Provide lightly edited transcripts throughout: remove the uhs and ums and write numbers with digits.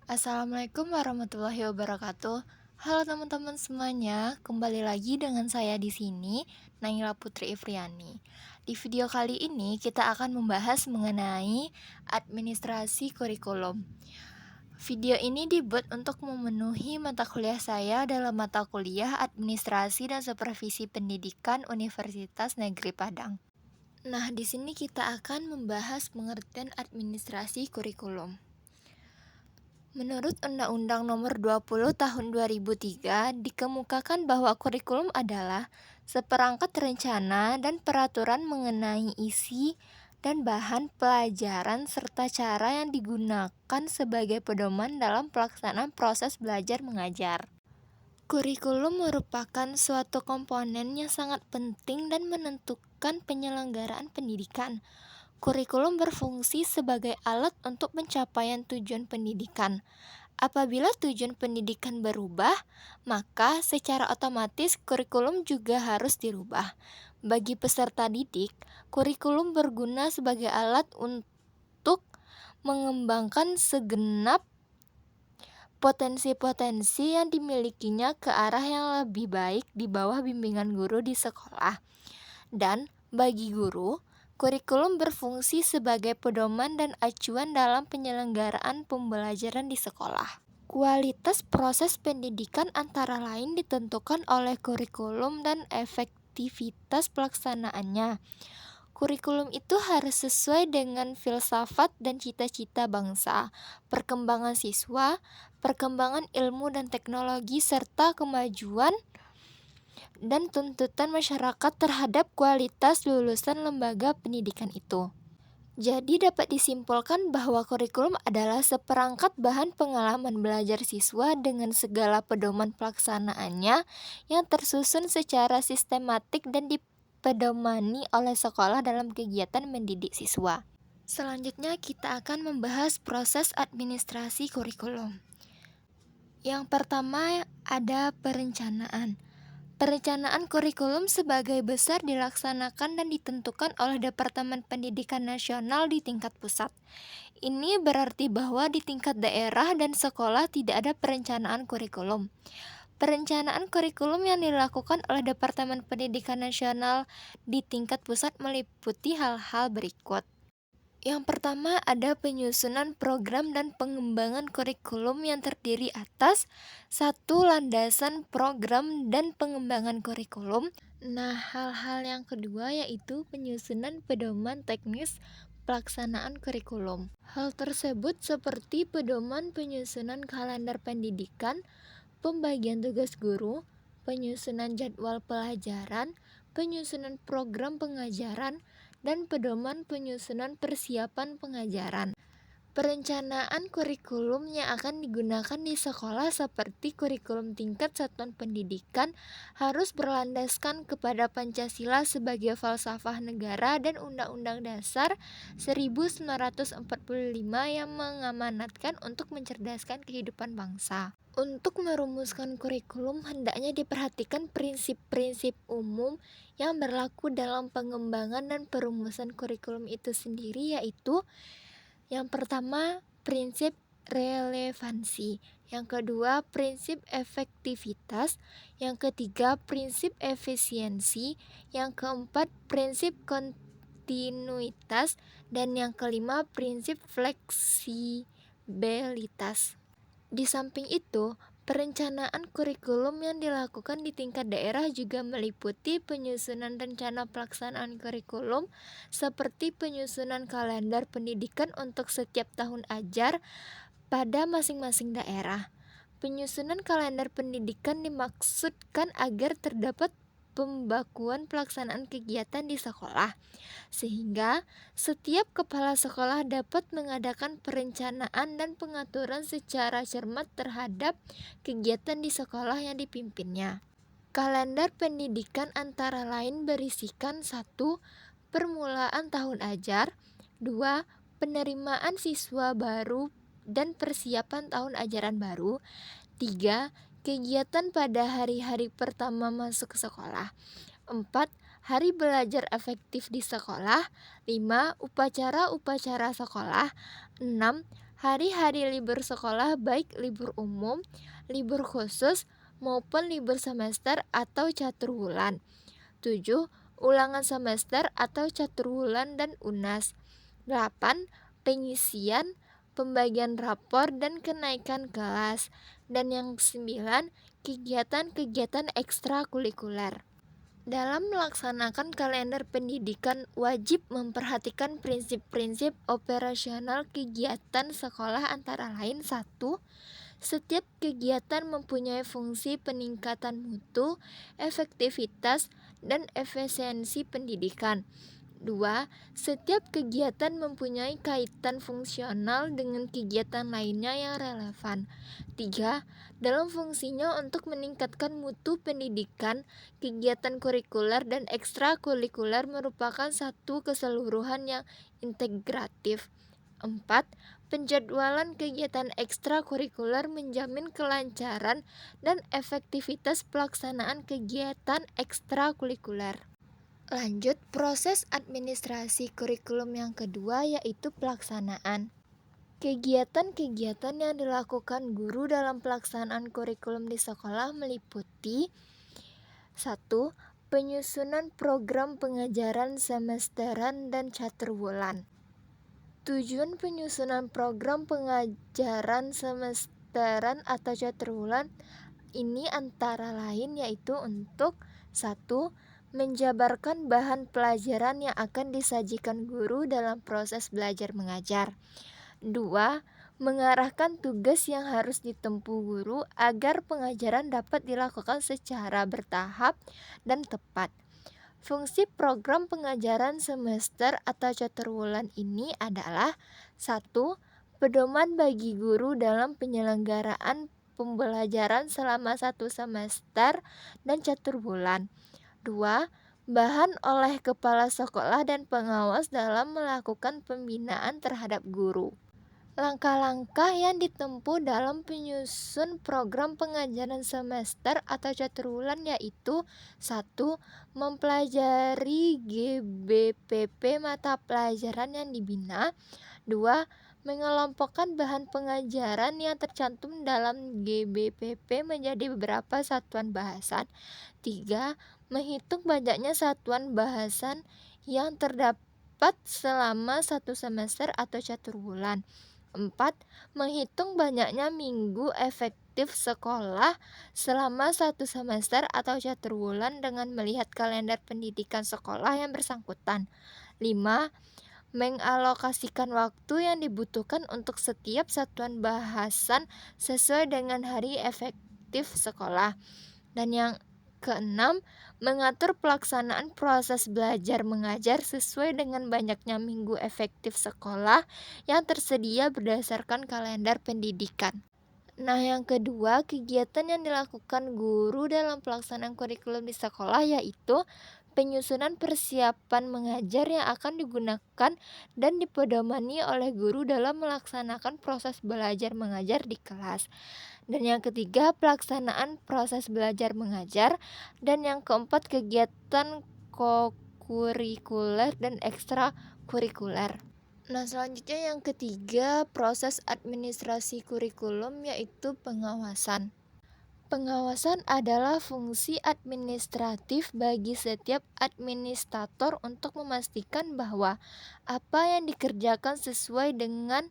Assalamualaikum warahmatullahi wabarakatuh. Halo teman-teman semuanya, kembali lagi dengan saya di sini, Naila Putri Ifriani. Di video kali ini kita akan membahas mengenai administrasi kurikulum. Video ini dibuat untuk memenuhi mata kuliah saya dalam mata kuliah Administrasi dan Supervisi Pendidikan Universitas Negeri Padang. Nah, di sini kita akan membahas pengertian administrasi kurikulum. Menurut Undang-Undang Nomor 20 Tahun 2003, dikemukakan bahwa kurikulum adalah seperangkat rencana dan peraturan mengenai isi dan bahan pelajaran serta cara yang digunakan sebagai pedoman dalam pelaksanaan proses belajar mengajar. Kurikulum merupakan suatu komponen yang sangat penting dan menentukan penyelenggaraan pendidikan. Kurikulum berfungsi sebagai alat untuk pencapaian tujuan pendidikan. Apabila tujuan pendidikan berubah, maka secara otomatis kurikulum juga harus dirubah. Bagi peserta didik, kurikulum berguna sebagai alat untuk mengembangkan segenap potensi-potensi yang dimilikinya ke arah yang lebih baik di bawah bimbingan guru di sekolah. Dan bagi guru, kurikulum berfungsi sebagai pedoman dan acuan dalam penyelenggaraan pembelajaran di sekolah. Kualitas proses pendidikan antara lain ditentukan oleh kurikulum dan efektivitas pelaksanaannya. Kurikulum itu harus sesuai dengan filsafat dan cita-cita bangsa, perkembangan siswa, perkembangan ilmu dan teknologi, serta kemajuan dan tuntutan masyarakat terhadap kualitas lulusan lembaga pendidikan itu. Jadi dapat disimpulkan bahwa kurikulum adalah seperangkat bahan pengalaman belajar siswa dengan segala pedoman pelaksanaannya yang tersusun secara sistematik dan dipedomani oleh sekolah dalam kegiatan mendidik siswa. Selanjutnya kita akan membahas proses administrasi kurikulum. Yang pertama ada perencanaan. Perencanaan kurikulum sebagai besar dilaksanakan dan ditentukan oleh Departemen Pendidikan Nasional di tingkat pusat. Ini berarti bahwa di tingkat daerah dan sekolah tidak ada perencanaan kurikulum. Perencanaan kurikulum yang dilakukan oleh Departemen Pendidikan Nasional di tingkat pusat meliputi hal-hal berikut. Yang pertama ada penyusunan program dan pengembangan kurikulum yang terdiri atas satu landasan program dan pengembangan kurikulum. Nah, hal-hal yang kedua yaitu penyusunan pedoman teknis pelaksanaan kurikulum. Hal tersebut seperti pedoman penyusunan kalender pendidikan, pembagian tugas guru, penyusunan jadwal pelajaran, penyusunan program pengajaran, dan pedoman penyusunan persiapan pengajaran. Perencanaan kurikulum yang akan digunakan di sekolah seperti kurikulum tingkat satuan pendidikan harus berlandaskan kepada Pancasila sebagai falsafah negara dan Undang-Undang Dasar 1945 yang mengamanatkan untuk mencerdaskan kehidupan bangsa. Untuk merumuskan kurikulum hendaknya diperhatikan prinsip-prinsip umum yang berlaku dalam pengembangan dan perumusan kurikulum itu sendiri, yaitu yang pertama, prinsip relevansi. Yang kedua, prinsip efektivitas. Yang ketiga, prinsip efisiensi. Yang keempat, prinsip kontinuitas. Dan yang kelima, prinsip fleksibilitas. Di samping itu, perencanaan kurikulum yang dilakukan di tingkat daerah juga meliputi penyusunan rencana pelaksanaan kurikulum seperti penyusunan kalender pendidikan untuk setiap tahun ajar pada masing-masing daerah. Penyusunan kalender pendidikan dimaksudkan agar terdapat pembakuan pelaksanaan kegiatan di sekolah, sehingga setiap kepala sekolah dapat mengadakan perencanaan dan pengaturan secara cermat terhadap kegiatan di sekolah yang dipimpinnya. Kalender pendidikan antara lain berisikan 1. Permulaan tahun ajar, 2. Penerimaan siswa baru dan persiapan tahun ajaran baru, 3. Kegiatan pada hari-hari pertama masuk sekolah, 4. Hari belajar efektif di sekolah, 5. Upacara-upacara sekolah, 6. Hari-hari libur sekolah baik libur umum, libur khusus, maupun libur semester atau catur bulan. 7. Ulangan semester atau catur bulan dan UNAS. 8. Pengisian, pembagian rapor, dan kenaikan kelas. Dan yang 9. Kegiatan-kegiatan ekstrakurikuler. Dalam melaksanakan kalender pendidikan, wajib memperhatikan prinsip-prinsip operasional kegiatan sekolah antara lain: 1. Setiap kegiatan mempunyai fungsi peningkatan mutu, efektivitas, dan efisiensi pendidikan. 2. Setiap kegiatan mempunyai kaitan fungsional dengan kegiatan lainnya yang relevan. 3. Dalam fungsinya untuk meningkatkan mutu pendidikan, kegiatan kurikuler dan ekstrakurikuler merupakan satu keseluruhan yang integratif. 4. Penjadwalan kegiatan ekstrakurikuler menjamin kelancaran dan efektivitas pelaksanaan kegiatan ekstrakurikuler. Lanjut, proses administrasi kurikulum yang kedua yaitu pelaksanaan. Kegiatan-kegiatan yang dilakukan guru dalam pelaksanaan kurikulum di sekolah meliputi: 1. Penyusunan program pengajaran semesteran dan catur bulan. Tujuan penyusunan program pengajaran semesteran atau catur bulan ini antara lain yaitu untuk: 1. Menjabarkan bahan pelajaran yang akan disajikan guru dalam proses belajar mengajar. 2. Mengarahkan tugas yang harus ditempuh guru agar pengajaran dapat dilakukan secara bertahap dan tepat. Fungsi program pengajaran semester atau catur bulan ini adalah: 1. Pedoman bagi guru dalam penyelenggaraan pembelajaran selama satu semester dan catur bulan. 2. Bahan oleh kepala sekolah dan pengawas dalam melakukan pembinaan terhadap guru. Langkah-langkah yang ditempuh dalam penyusun program pengajaran semester atau catur bulan yaitu: 1. Mempelajari GBPP mata pelajaran yang dibina. 2. Mengelompokkan bahan pengajaran yang tercantum dalam GBPP menjadi beberapa satuan bahasan. 3. Menghitung banyaknya satuan bahasan yang terdapat selama satu semester atau catur bulan. 4. Menghitung banyaknya minggu efektif sekolah selama satu semester atau catur bulan dengan melihat kalender pendidikan sekolah yang bersangkutan. 5. Mengalokasikan waktu yang dibutuhkan untuk setiap satuan bahasan sesuai dengan hari efektif sekolah. Dan yang keenam, mengatur pelaksanaan proses belajar mengajar sesuai dengan banyaknya minggu efektif sekolah yang tersedia berdasarkan kalender pendidikan. Nah, yang kedua, kegiatan yang dilakukan guru dalam pelaksanaan kurikulum di sekolah yaitu penyusunan persiapan mengajar yang akan digunakan dan dipedomani oleh guru dalam melaksanakan proses belajar mengajar di kelas. Dan yang ketiga, pelaksanaan proses belajar mengajar. Dan yang keempat, kegiatan kokurikuler dan ekstrakurikuler. Nah, selanjutnya yang ketiga, proses administrasi kurikulum yaitu pengawasan. Pengawasan adalah fungsi administratif bagi setiap administrator untuk memastikan bahwa apa yang dikerjakan sesuai dengan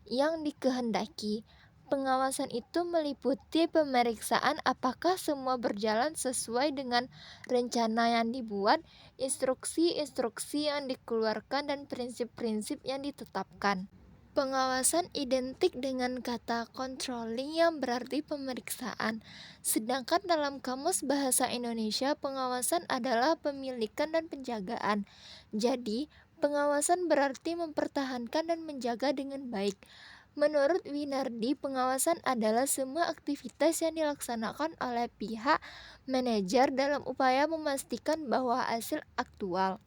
yang dikehendaki. Pengawasan itu meliputi pemeriksaan apakah semua berjalan sesuai dengan rencana yang dibuat, instruksi-instruksi yang dikeluarkan, dan prinsip-prinsip yang ditetapkan. Pengawasan identik dengan kata controlling yang berarti pemeriksaan. Sedangkan dalam Kamus Bahasa Indonesia, pengawasan adalah pemilikan dan penjagaan. Jadi, pengawasan berarti mempertahankan dan menjaga dengan baik. Menurut Winardi, pengawasan adalah semua aktivitas yang dilaksanakan oleh pihak manajer dalam upaya memastikan bahwa hasil aktual.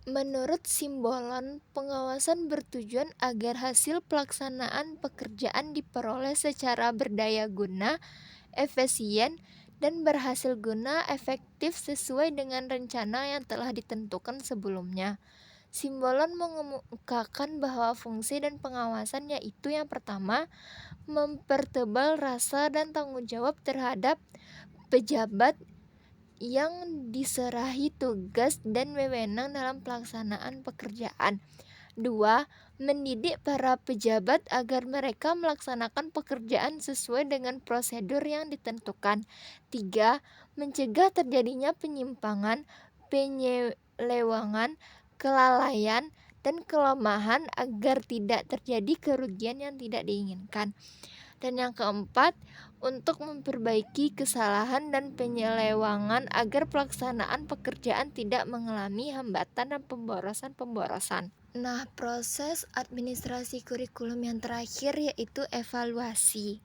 Menurut Simbolon, pengawasan bertujuan agar hasil pelaksanaan pekerjaan diperoleh secara berdaya guna, efisien, dan berhasil guna efektif sesuai dengan rencana yang telah ditentukan sebelumnya. Simbolon mengemukakan bahwa fungsi dan pengawasan yaitu yang pertama, mempertebal rasa dan tanggung jawab terhadap pejabat yang diserahi tugas dan wewenang dalam pelaksanaan pekerjaan. 2. Mendidik para pejabat agar mereka melaksanakan pekerjaan sesuai dengan prosedur yang ditentukan. 3. Mencegah terjadinya penyimpangan, penyelewangan, kelalaian, dan kelemahan agar tidak terjadi kerugian yang tidak diinginkan. Dan yang keempat, untuk memperbaiki kesalahan dan penyelewangan agar pelaksanaan pekerjaan tidak mengalami hambatan dan pemborosan. Nah, proses administrasi kurikulum yang terakhir yaitu evaluasi.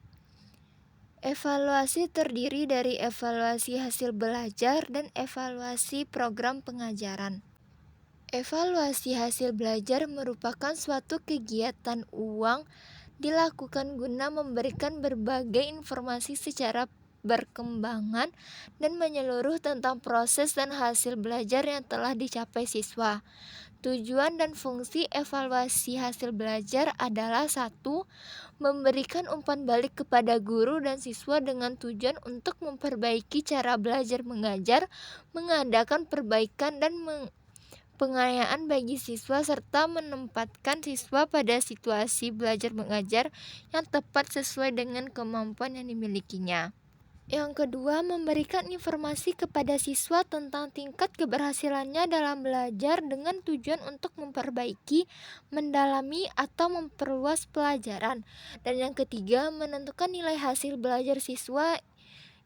Evaluasi terdiri dari evaluasi hasil belajar dan evaluasi program pengajaran. Evaluasi hasil belajar merupakan suatu kegiatan uang dilakukan guna memberikan berbagai informasi secara berkembangan dan menyeluruh tentang proses dan hasil belajar yang telah dicapai siswa. Tujuan dan fungsi evaluasi hasil belajar adalah 1. Memberikan umpan balik kepada guru dan siswa dengan tujuan untuk memperbaiki cara belajar mengajar, mengadakan perbaikan dan pengayaan bagi siswa serta menempatkan siswa pada situasi belajar mengajar yang tepat sesuai dengan kemampuan yang dimilikinya. Yang kedua, memberikan informasi kepada siswa tentang tingkat keberhasilannya dalam belajar dengan tujuan untuk memperbaiki, mendalami, atau memperluas pelajaran. Dan yang ketiga, menentukan nilai hasil belajar siswa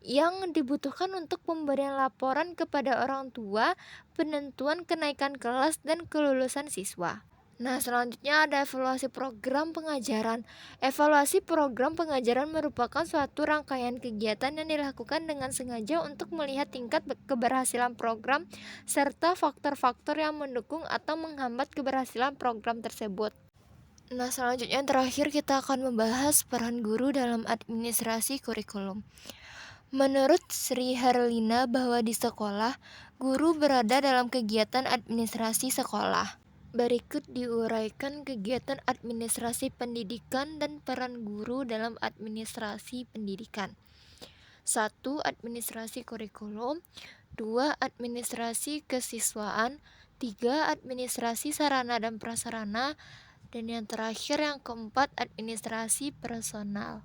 yang dibutuhkan untuk pemberian laporan kepada orang tua, penentuan kenaikan kelas, dan kelulusan siswa. Nah, selanjutnya ada evaluasi program pengajaran. Evaluasi program pengajaran merupakan suatu rangkaian kegiatan yang dilakukan dengan sengaja untuk melihat tingkat keberhasilan program serta faktor-faktor yang mendukung atau menghambat keberhasilan program tersebut. Nah, selanjutnya terakhir kita akan membahas peran guru dalam administrasi kurikulum. Menurut Sri Herlina bahwa di sekolah, guru berada dalam kegiatan administrasi sekolah. Berikut diuraikan kegiatan administrasi pendidikan dan peran guru dalam administrasi pendidikan. 1. Administrasi kurikulum. 2. Administrasi kesiswaan. 3. Administrasi sarana dan prasarana. Dan yang terakhir yang keempat, administrasi personal.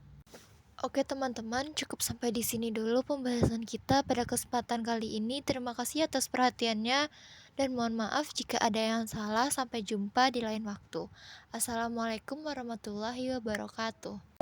Oke teman-teman, cukup sampai di sini dulu pembahasan kita pada kesempatan kali ini. Terima kasih atas perhatiannya dan mohon maaf jika ada yang salah. Sampai jumpa di lain waktu. Assalamualaikum warahmatullahi wabarakatuh.